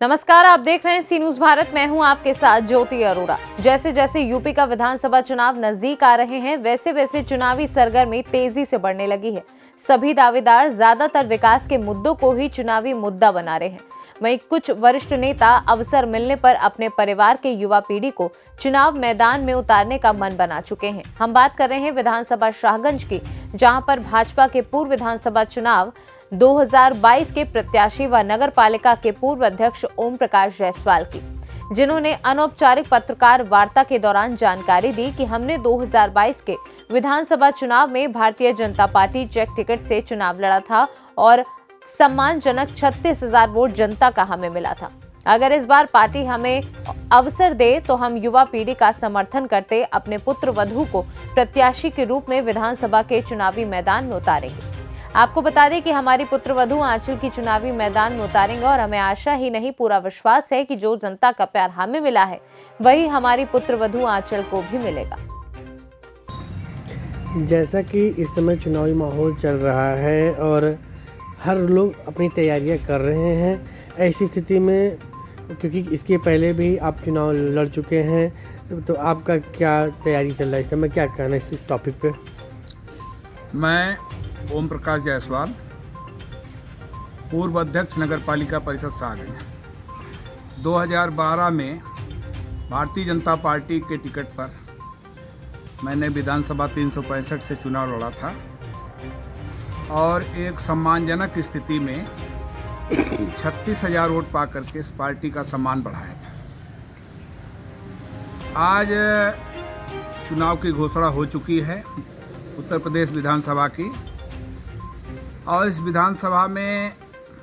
नमस्कार, आप देख रहे हैं सी न्यूज भारत। मैं हूं आपके साथ ज्योति अरोड़ा। जैसे जैसे यूपी का विधानसभा चुनाव नजदीक आ रहे हैं, वैसे वैसे चुनावी सरगर्मी तेजी से बढ़ने लगी है। सभी दावेदार ज्यादातर विकास के मुद्दों को ही चुनावी मुद्दा बना रहे हैं। वहीं कुछ वरिष्ठ नेता अवसर मिलने पर अपने परिवार के युवा पीढ़ी को चुनाव मैदान में उतारने का मन बना चुके हैं। हम बात कर रहे हैं विधानसभा शाहगंज की, जहां पर भाजपा के पूर्व विधानसभा चुनाव 2022 के प्रत्याशी व नगर पालिका के पूर्व अध्यक्ष ओम प्रकाश जायसवाल की, जिन्होंने अनौपचारिक पत्रकार वार्ता के दौरान जानकारी दी कि हमने 2022 के विधानसभा चुनाव में Bharatiya Janata party check ticket से चुनाव लड़ा था और सम्मानजनक 36,000 वोट जनता का हमें मिला था। अगर इस बार पार्टी हमें अवसर दे तो हम युवा पीढ़ी का समर्थन करते अपने पुत्र वधू को प्रत्याशी के रूप में विधानसभा के चुनावी मैदान में उतारेंगे। आपको बता दें कि हमारी पुत्र वधू आंचल की चुनावी मैदान में उतारेंगे और हमें आशा ही नहीं पूरा विश्वास है कि जो जनता का प्यार हमें मिला है वही हमारी पुत्र वधू आंचल को भी मिलेगा। जैसा कि इस समय चुनावी माहौल चल रहा है और हर लोग अपनी तैयारियां कर रहे हैं, ऐसी स्थिति में क्योंकि इसके पहले भी आप चुनाव लड़ चुके हैं, तो आपका क्या तैयारी चल रहा है इस समय, क्या कहना है इस टॉपिक पे? मैं ओम प्रकाश जायसवाल, पूर्व अध्यक्ष नगर पालिका परिषद शाहगंज, 2012 में भारतीय जनता पार्टी के टिकट पर मैंने विधानसभा 365 से चुनाव लड़ा था और एक सम्मानजनक स्थिति में 36,000 वोट पा करके इस पार्टी का सम्मान बढ़ाया था। आज चुनाव की घोषणा हो चुकी है उत्तर प्रदेश विधानसभा की, और इस विधानसभा में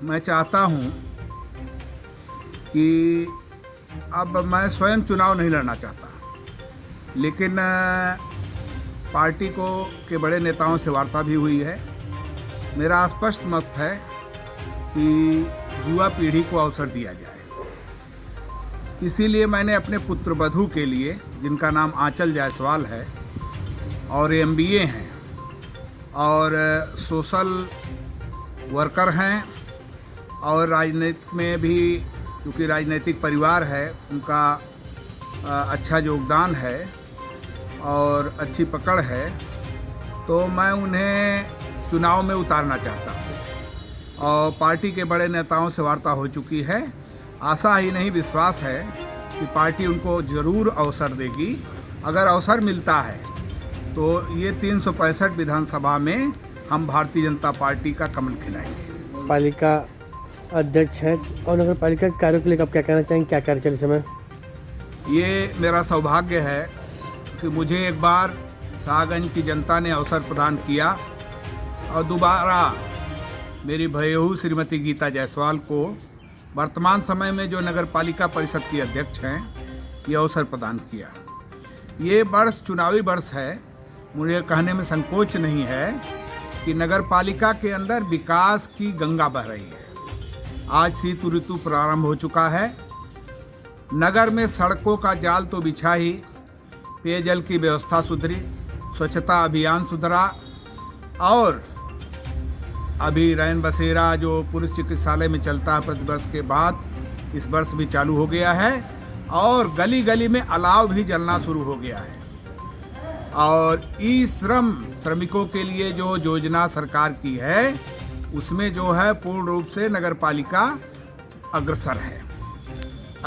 मैं चाहता हूं कि अब मैं स्वयं चुनाव नहीं लड़ना चाहता, लेकिन पार्टी के बड़े नेताओं से वार्ता भी हुई है। मेरा स्पष्ट मत है कि युवा पीढ़ी को अवसर दिया जाए। इसीलिए मैंने अपने पुत्र वधू के लिए, जिनका नाम आंचल जायसवाल है और MBA हैं और सोशल वर्कर हैं और राजनीति में भी, क्योंकि राजनीतिक परिवार है, उनका अच्छा योगदान है और अच्छी पकड़ है, तो मैं उन्हें चुनाव में उतारना चाहता हूँ। और पार्टी के बड़े नेताओं से वार्ता हो चुकी है। आशा ही नहीं विश्वास है कि पार्टी उनको ज़रूर अवसर देगी। अगर अवसर मिलता है तो ये 365 विधानसभा में हम भारतीय जनता पार्टी का कमल खिलाएंगे। पालिका अध्यक्ष हैं और नगर पालिका के कार्यों के लिए आप क्या कहना चाहेंगे, क्या कार्य चल समय? ये मेरा सौभाग्य है कि मुझे एक बार शाहगंज की जनता ने अवसर प्रदान किया और दोबारा मेरी भयहू श्रीमती गीता जायसवाल को वर्तमान समय में जो नगर पालिका परिषद की अध्यक्ष हैं, ये अवसर प्रदान किया। ये वर्ष चुनावी वर्ष है। मुझे कहने में संकोच नहीं है कि नगर पालिका के अंदर विकास की गंगा बह रही है। आज शीत ऋतु प्रारंभ हो चुका है। नगर में सड़कों का जाल तो बिछा ही, पेयजल की व्यवस्था सुधरी, स्वच्छता अभियान सुधरा और अभी रैन बसेरा जो पुरुष चिकित्सालय में चलता है प्रतिवर्ष के बाद, इस वर्ष भी चालू हो गया है और गली गली में अलाव भी जलना शुरू हो गया है। और श्रमिकों के लिए जो योजना सरकार की है, उसमें जो है पूर्ण रूप से नगर पालिका अग्रसर है।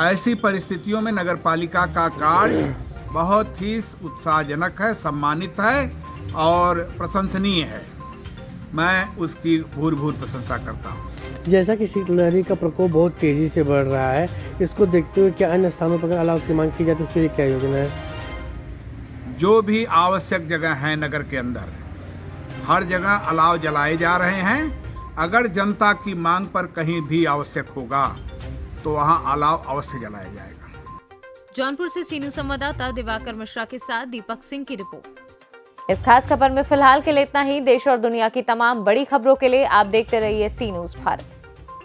ऐसी परिस्थितियों में नगर पालिका का कार्य बहुत ही उत्साहजनक है, सम्मानित है और प्रशंसनीय है। मैं उसकी भूरिभूर प्रशंसा करता हूँ। जैसा कि शीतलहरी का प्रकोप बहुत तेज़ी से बढ़ रहा है, इसको देखते हुए क्या अन्य स्थानों पर अलाव की मांग की जाती है, उसके लिए क्या योजना है? जो भी आवश्यक जगह है नगर के अंदर, हर जगह अलाव जलाए जा रहे हैं। अगर जनता की मांग पर कहीं भी आवश्यक होगा तो वहाँ अलाव अवश्य जलाया जाएगा। जौनपुर से सी न्यूज संवाददाता दिवाकर मिश्रा के साथ दीपक सिंह की रिपोर्ट। इस खास खबर में फिलहाल के लिए इतना ही। देश और दुनिया की तमाम बड़ी खबरों के लिए आप देखते रहिए सी न्यूज भारत।